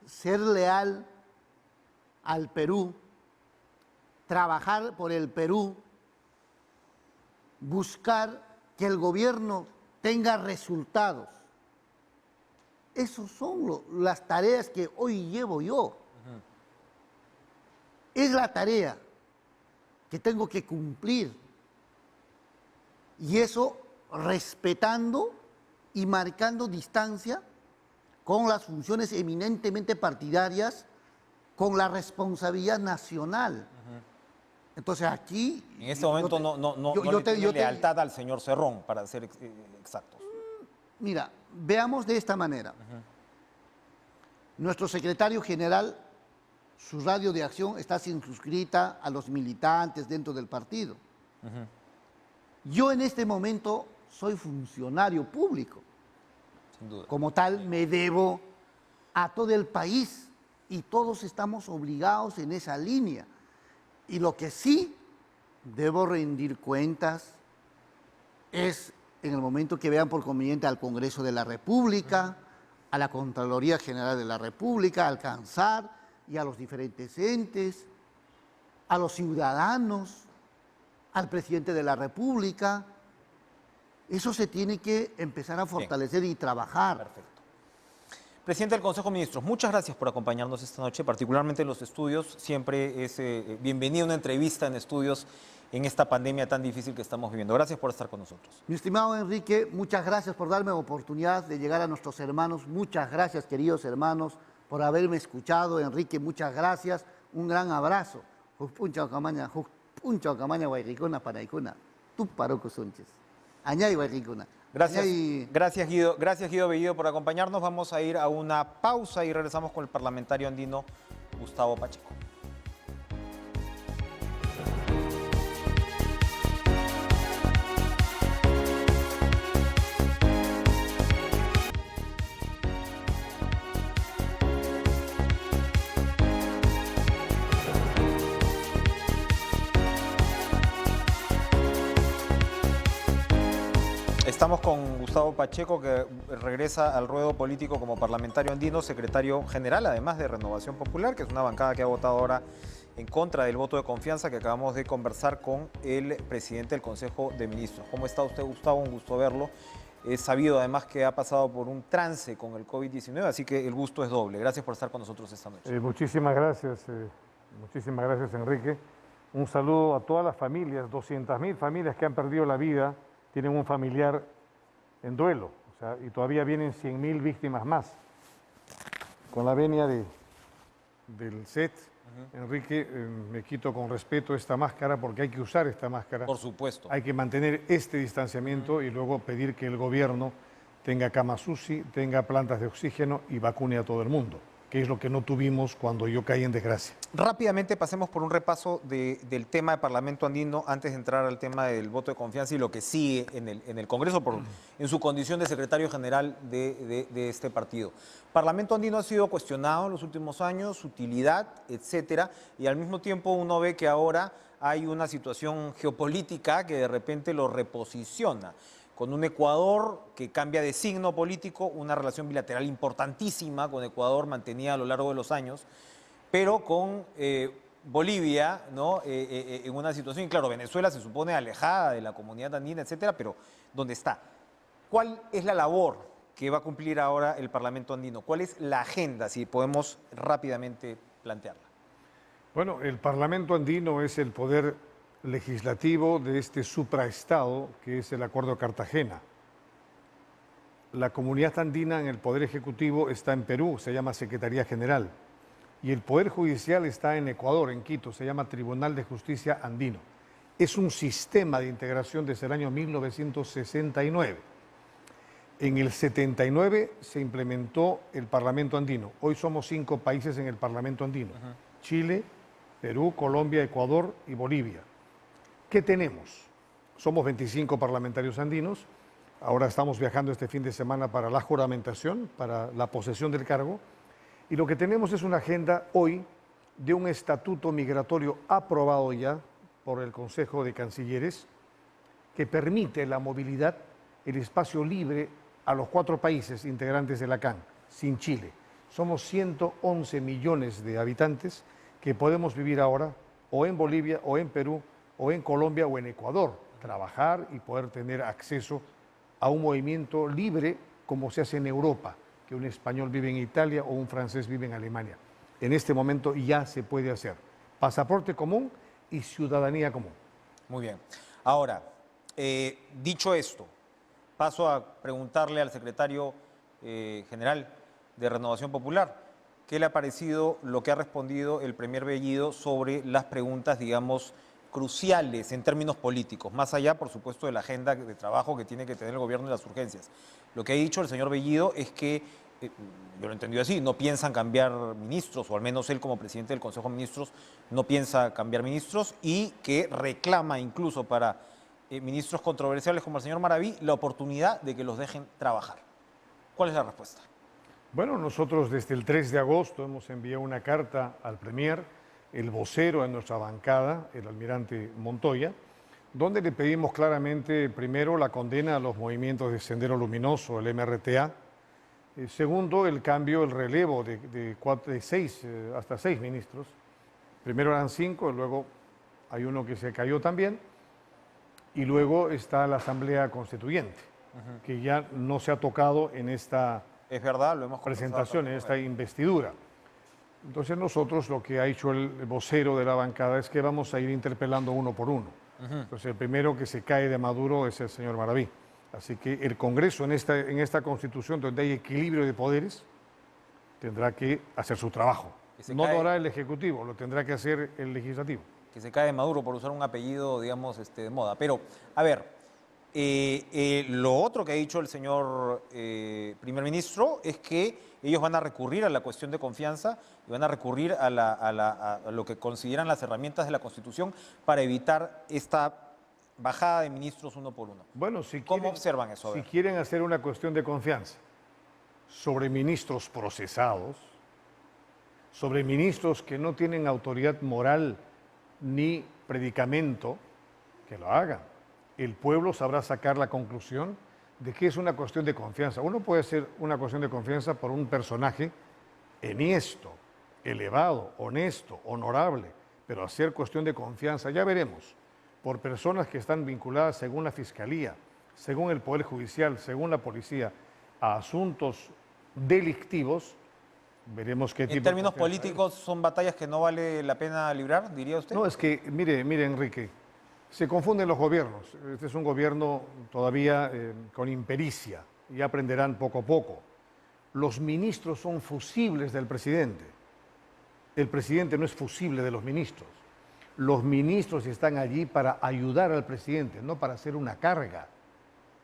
ser leal al Perú, trabajar por el Perú, buscar que el gobierno tenga resultados. Esas son las tareas que hoy llevo yo. Es la tarea que tengo que cumplir. Y eso respetando y marcando distancia con las funciones eminentemente partidarias, con la responsabilidad nacional. Entonces aquí... En este momento no le tiene lealtad al señor Cerrón, para ser exactos. Mira, veamos de esta manera. Nuestro secretario general, su radio de acción está circunscrita a los militantes dentro del partido. Yo en este momento soy funcionario público. Sin duda. Como tal, me debo a todo el país y todos estamos obligados en esa línea. Y lo que sí debo rendir cuentas es en el momento que vean por conveniente al Congreso de la República, a la Contraloría General de la República, al CANSAR y a los diferentes entes, a los ciudadanos, al presidente de la República. Eso se tiene que empezar a fortalecer y trabajar. Perfecto. Presidente del Consejo de Ministros, muchas gracias por acompañarnos esta noche, particularmente en los estudios. Siempre es bienvenida una entrevista en estudios en esta pandemia tan difícil que estamos viviendo. Gracias por estar con nosotros. Mi estimado Enrique, muchas gracias por darme la oportunidad de llegar a nuestros hermanos. Muchas gracias, queridos hermanos, por haberme escuchado. Enrique, muchas gracias. Un gran abrazo. Puncha Camaña, Guayricuna, Paraicuna. Tu paroco Sánchez. Añay, Guayricuna. Gracias Guido Bellido por acompañarnos. Vamos a ir a una pausa y regresamos con el parlamentario andino Gustavo Pacheco. Estamos con Gustavo Pacheco, que regresa al ruedo político como parlamentario andino, secretario general, además de Renovación Popular, que es una bancada que ha votado ahora en contra del voto de confianza, que acabamos de conversar con el presidente del Consejo de Ministros. ¿Cómo está usted, Gustavo? Un gusto verlo. Es sabido además que ha pasado por un trance con el COVID-19, así que el gusto es doble. Gracias por estar con nosotros esta noche. Muchísimas gracias, Enrique. Un saludo a todas las familias, 200.000 familias que han perdido la vida, tienen un familiar en duelo, y todavía vienen 100.000 víctimas más. Con la venia del set, Enrique, me quito con respeto esta máscara porque hay que usar esta máscara. Por supuesto. Hay que mantener este distanciamiento y luego pedir que el gobierno tenga camas UCI, tenga plantas de oxígeno y vacune a todo el mundo, que es lo que no tuvimos cuando yo caí en desgracia. Rápidamente pasemos por un repaso del tema de Parlamento Andino antes de entrar al tema del voto de confianza y lo que sigue en el Congreso en su condición de secretario general de este partido. Parlamento Andino ha sido cuestionado en los últimos años, su utilidad, etcétera, y al mismo tiempo uno ve que ahora hay una situación geopolítica que de repente lo reposiciona, con un Ecuador que cambia de signo político, una relación bilateral importantísima con Ecuador mantenida a lo largo de los años, pero con Bolivia, ¿no? En una situación, y claro, Venezuela se supone alejada de la comunidad andina, etcétera, pero ¿dónde está? ¿Cuál es la labor que va a cumplir ahora el Parlamento andino? ¿Cuál es la agenda, si podemos rápidamente plantearla? Bueno, el Parlamento andino es el poder legislativo de este supraestado que es el Acuerdo de Cartagena. La comunidad andina en el Poder Ejecutivo está en Perú, se llama Secretaría General, y el Poder Judicial está en Ecuador, en Quito, se llama Tribunal de Justicia Andino. Es un sistema de integración desde el año 1969. En el 79 se implementó el Parlamento andino. Hoy somos 5 países en el Parlamento andino: Chile, Perú, Colombia, Ecuador y Bolivia. ¿Qué tenemos? Somos 25 parlamentarios andinos. Ahora estamos viajando este fin de semana para la juramentación, para la posesión del cargo. Y lo que tenemos es una agenda hoy de un estatuto migratorio aprobado ya por el Consejo de Cancilleres que permite la movilidad, el espacio libre a los 4 países integrantes de la CAN, sin Chile. Somos 111 millones de habitantes que podemos vivir ahora o en Bolivia o en Perú o en Colombia o en Ecuador, trabajar y poder tener acceso a un movimiento libre como se hace en Europa, que un español vive en Italia o un francés vive en Alemania. En este momento ya se puede hacer pasaporte común y ciudadanía común. Muy bien. Ahora, dicho esto, paso a preguntarle al secretario general de Renovación Popular, ¿qué le ha parecido lo que ha respondido el premier Bellido sobre las preguntas, digamos, cruciales en términos políticos, más allá, por supuesto, de la agenda de trabajo que tiene que tener el gobierno y las urgencias? Lo que ha dicho el señor Bellido es que, yo lo he entendido así, no piensan cambiar ministros, o al menos él como presidente del Consejo de Ministros no piensa cambiar ministros, y que reclama incluso para ministros controversiales como el señor Maraví la oportunidad de que los dejen trabajar. ¿Cuál es la respuesta? Bueno, nosotros desde el 3 de agosto hemos enviado una carta al premier, el vocero de nuestra bancada, el almirante Montoya, donde le pedimos claramente, primero, la condena a los movimientos de Sendero Luminoso, el MRTA, segundo, el cambio, el relevo de 6 hasta 6 ministros. Primero eran 5, luego hay uno que se cayó también, y luego está la Asamblea Constituyente, que ya no se ha tocado en esta Es verdad, lo hemos presentación, en esta investidura. Entonces nosotros lo que ha hecho el vocero de la bancada es que vamos a ir interpelando uno por uno. Entonces el primero que se cae de Maduro es el señor Maraví. Así que el Congreso en esta Constitución donde hay equilibrio de poderes tendrá que hacer su trabajo. No lo hará el Ejecutivo, lo tendrá que hacer el Legislativo. Que se cae de Maduro, por usar un apellido, digamos, de moda. Pero, a ver, lo otro que ha dicho el señor primer ministro es que ellos van a recurrir a la cuestión de confianza y van a recurrir a lo que consideran las herramientas de la Constitución para evitar esta bajada de ministros uno por uno. Bueno, ¿Cómo observan eso? Si quieren hacer una cuestión de confianza sobre ministros procesados, sobre ministros que no tienen autoridad moral ni predicamento, que lo hagan. El pueblo sabrá sacar la conclusión de qué es una cuestión de confianza. Uno puede ser una cuestión de confianza por un personaje enhiesto, elevado, honesto, honorable, pero hacer cuestión de confianza, ya veremos, por personas que están vinculadas según la Fiscalía, según el Poder Judicial, según la Policía, a asuntos delictivos, veremos qué tipo En términos de confianza políticos, ¿son batallas que no vale la pena librar, diría usted? no, es que, mire, Enrique, se confunden los gobiernos. Este es un gobierno todavía con impericia y aprenderán poco a poco. Los ministros son fusibles del presidente. El presidente no es fusible de los ministros. Los ministros están allí para ayudar al presidente, no para hacer una carga.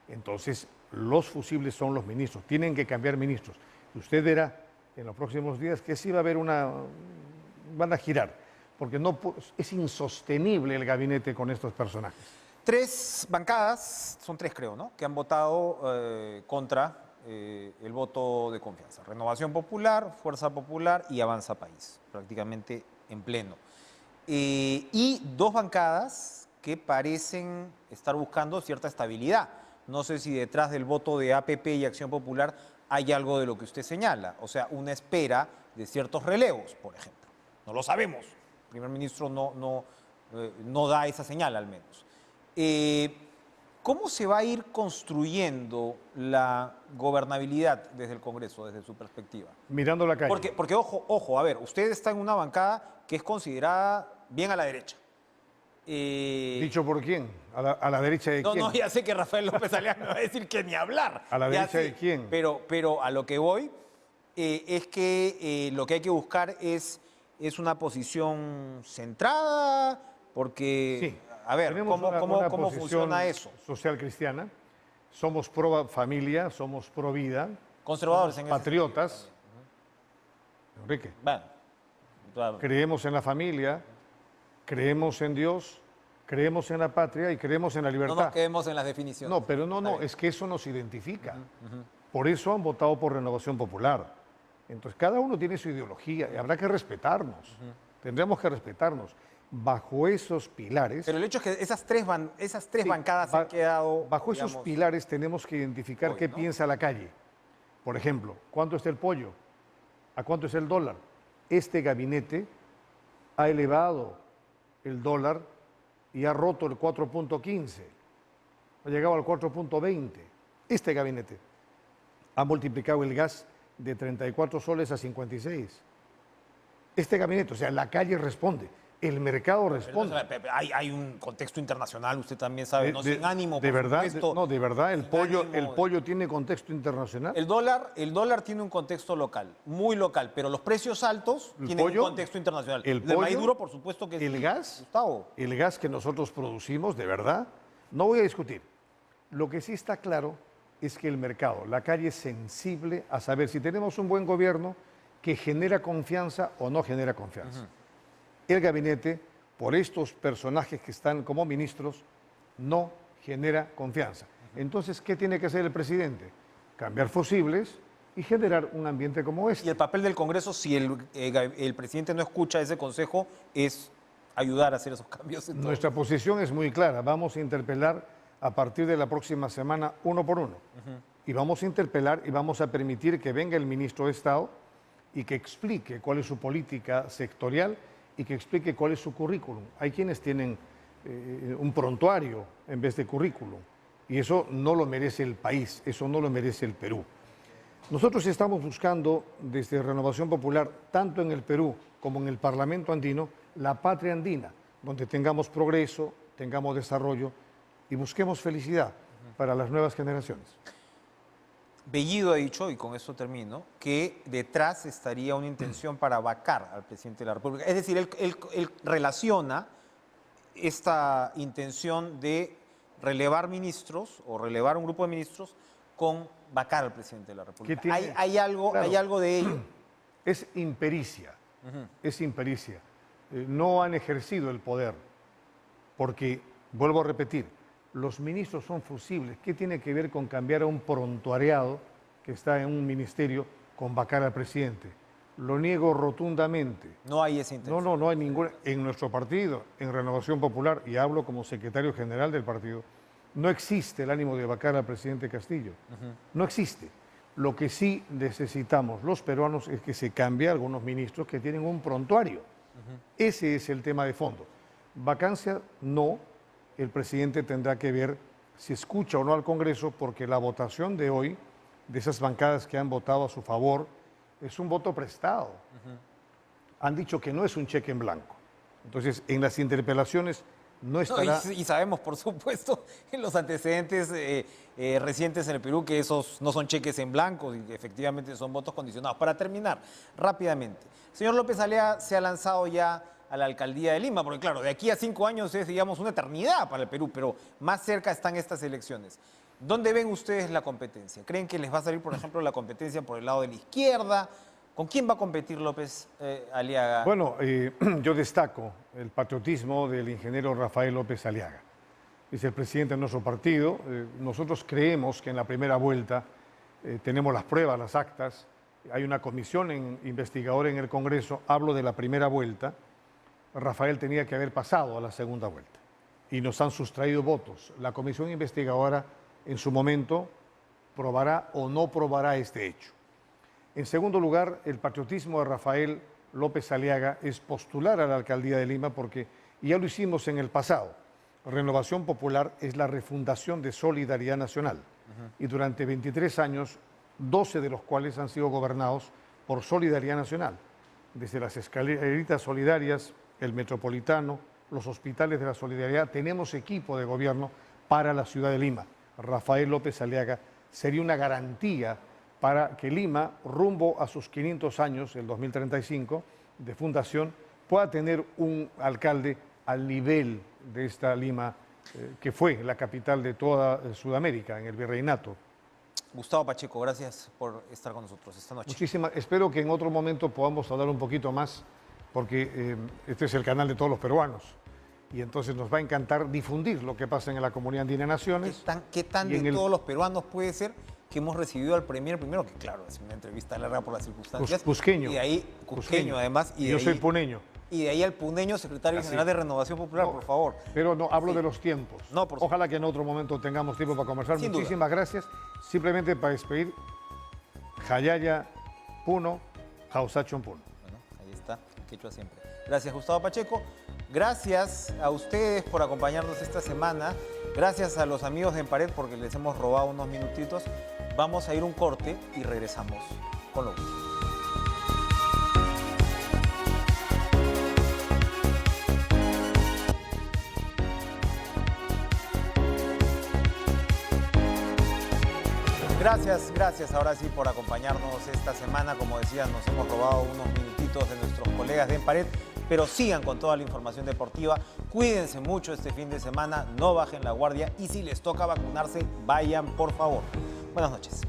Entonces, los fusibles son los ministros. Tienen que cambiar ministros. Y usted verá en los próximos días que sí va a haber van a girar, porque no es insostenible el gabinete con estos personajes. 3 bancadas, son 3 creo, ¿no?, que han votado contra el voto de confianza. Renovación Popular, Fuerza Popular y Avanza País, prácticamente en pleno. Y 2 bancadas que parecen estar buscando cierta estabilidad. No sé si detrás del voto de APP y Acción Popular hay algo de lo que usted señala, o sea, una espera de ciertos relevos, por ejemplo. No lo sabemos. El primer ministro no da esa señal, al menos. ¿Cómo se va a ir construyendo la gobernabilidad desde el Congreso, desde su perspectiva? Mirando la calle. Porque ojo, a ver, usted está en una bancada que es considerada bien a la derecha. ¿Dicho por quién? ¿A la derecha de quién? No, ya sé que Rafael López Aliaga me va a decir que ni hablar. ¿A la Ya derecha sé, de quién? Pero a lo que voy es que lo que hay que buscar es una posición centrada, porque, Sí. a ver, Tenemos una ¿cómo posición funciona eso? social cristiana. Somos pro familia, somos pro vida, Conservadores en ese patriotas. Enrique, Bueno, claro. creemos en la familia, creemos en Dios, creemos en la patria y creemos en la No libertad. nos quedemos en las definiciones. No, pero Está no, bien. es que eso nos identifica. Por eso han votado por Renovación Popular. Entonces, cada uno tiene su ideología y habrá que respetarnos. Tendremos que respetarnos. Bajo esos pilares, Pero el hecho es que esas tres Sí, bancadas han quedado. bajo esos digamos, pilares tenemos que identificar hoy, qué ¿no? piensa la calle. Por ejemplo, ¿cuánto está el pollo? ¿A cuánto es el dólar? Este gabinete ha elevado el dólar y ha roto el 4.15. Ha llegado al 4.20. Este gabinete ha multiplicado el gas de 34 soles a 56. Este gabinete, o sea, la calle responde, el mercado responde. Pero hay un contexto internacional, usted también sabe, no sin ánimo. De por verdad, supuesto. no, de verdad, el ánimo. pollo tiene contexto internacional. El dólar tiene un contexto local, muy local, pero los precios altos El tienen pollo, un contexto internacional. el Del maíz pollo, duro, por supuesto que sí. el gas, Gustavo. el gas que nosotros producimos, de verdad, no voy a discutir. Lo que sí está claro es que el mercado, la calle es sensible a saber si tenemos un buen gobierno que genera confianza o no genera confianza. El gabinete, por estos personajes que están como ministros, no genera confianza. Entonces, ¿qué tiene que hacer el presidente? Cambiar fusibles y generar un ambiente como Y este. el papel del Congreso, si el presidente no escucha ese consejo, es ayudar a hacer esos cambios. En todo. Nuestra posición es muy clara. Vamos a interpelar a partir de la próxima semana uno por uno. Y vamos a interpelar y vamos a permitir que venga el ministro de Estado y que explique cuál es su política sectorial y que explique cuál es su currículum. Hay quienes tienen un prontuario en vez de currículum y eso no lo merece el país, eso no lo merece el Perú. Nosotros estamos buscando desde Renovación Popular, tanto en el Perú como en el Parlamento andino, la patria andina, donde tengamos progreso, tengamos desarrollo y busquemos felicidad para las nuevas generaciones. Bellido ha dicho, y con eso termino, que detrás estaría una intención para vacar al presidente de la República. Es decir, él relaciona esta intención de relevar ministros o relevar un grupo de ministros con vacar al presidente de la República. tiene? ¿Hay algo, Claro. hay algo de ello? Es impericia, es impericia. No han ejercido el poder, porque, vuelvo a repetir, los ministros son fusibles. ¿Qué tiene que ver con cambiar a un prontuariado que está en un ministerio con vacar al presidente? Lo niego rotundamente. No hay esa intención. No hay ninguna. En nuestro partido, en Renovación Popular, y hablo como secretario general del partido, No existe el ánimo de vacar al presidente Castillo. No existe. Lo que sí necesitamos los peruanos es que se cambie a algunos ministros que tienen un prontuario. Ese es el tema de fondo. Vacancia, no. El presidente tendrá que ver si escucha o no al Congreso, porque la votación de hoy, de esas bancadas que han votado a su favor, es un voto prestado. Han dicho que no es un cheque en blanco. Entonces, en las interpelaciones no estará... Y sabemos, por supuesto, en los antecedentes recientes en el Perú que esos no son cheques en blanco, y efectivamente son votos condicionados. Para terminar, rápidamente, señor López Aliaga se ha lanzado ya a la alcaldía de Lima, porque claro, de aquí a 5 años es, digamos, una eternidad para el Perú, pero más cerca están estas elecciones. ¿Dónde ven ustedes la competencia? ¿Creen que les va a salir, por ejemplo, la competencia por el lado de la izquierda? ¿Con quién va a competir López Aliaga? Bueno, yo destaco el patriotismo del ingeniero Rafael López Aliaga. Es el presidente de nuestro partido. Nosotros creemos que en la primera vuelta tenemos las pruebas, las actas. Hay una comisión investigadora en el Congreso. Hablo de la primera vuelta. Rafael tenía que haber pasado a la segunda vuelta. Y nos han sustraído votos. La comisión investigadora en su momento probará o no probará este hecho. En segundo lugar, el patriotismo de Rafael López Aliaga es postular a la alcaldía de Lima porque ya lo hicimos en el pasado. Renovación Popular es la refundación de Solidaridad Nacional. Y durante 23 años, 12 de los cuales han sido gobernados por Solidaridad Nacional. Desde las escaleritas solidarias, el Metropolitano, los hospitales de la Solidaridad, tenemos equipo de gobierno para la ciudad de Lima. Rafael López Aliaga sería una garantía para que Lima, rumbo a sus 500 años, el 2035, de fundación, pueda tener un alcalde al nivel de esta Lima, que fue la capital de toda Sudamérica, en el virreinato. Gustavo Pacheco, gracias por estar con nosotros esta noche. Espero que en otro momento podamos hablar un poquito más, porque este es el canal de todos los peruanos. Y entonces nos va a encantar difundir lo que pasa en la Comunidad Andina de Naciones. ¿Qué tan de todos los peruanos puede ser que hemos recibido al Premier primero? Que claro, es una entrevista larga por las circunstancias. Cusqueño. Y de ahí, Cusqueño además. Y yo soy puneño. Y de ahí al puneño, secretario general de Renovación Popular, por favor. Pero no, hablo de los tiempos. No, por Ojalá que en otro momento tengamos tiempo para conversar. Sin Muchísimas gracias. Simplemente para despedir, Jayaya Puno, Jausachon Puno. Bueno, ahí está, el quechua siempre. Gracias, Gustavo Pacheco. Gracias a ustedes por acompañarnos esta semana. Gracias a los amigos de Empared porque les hemos robado unos minutitos. Vamos a ir un corte y regresamos con lo último. Gracias ahora sí por acompañarnos esta semana. Como decía, nos hemos robado unos minutitos de nuestros colegas de Empared, pero sigan con toda la información deportiva. Cuídense mucho este fin de semana, no bajen la guardia y si les toca vacunarse, vayan por favor. Buenas noches.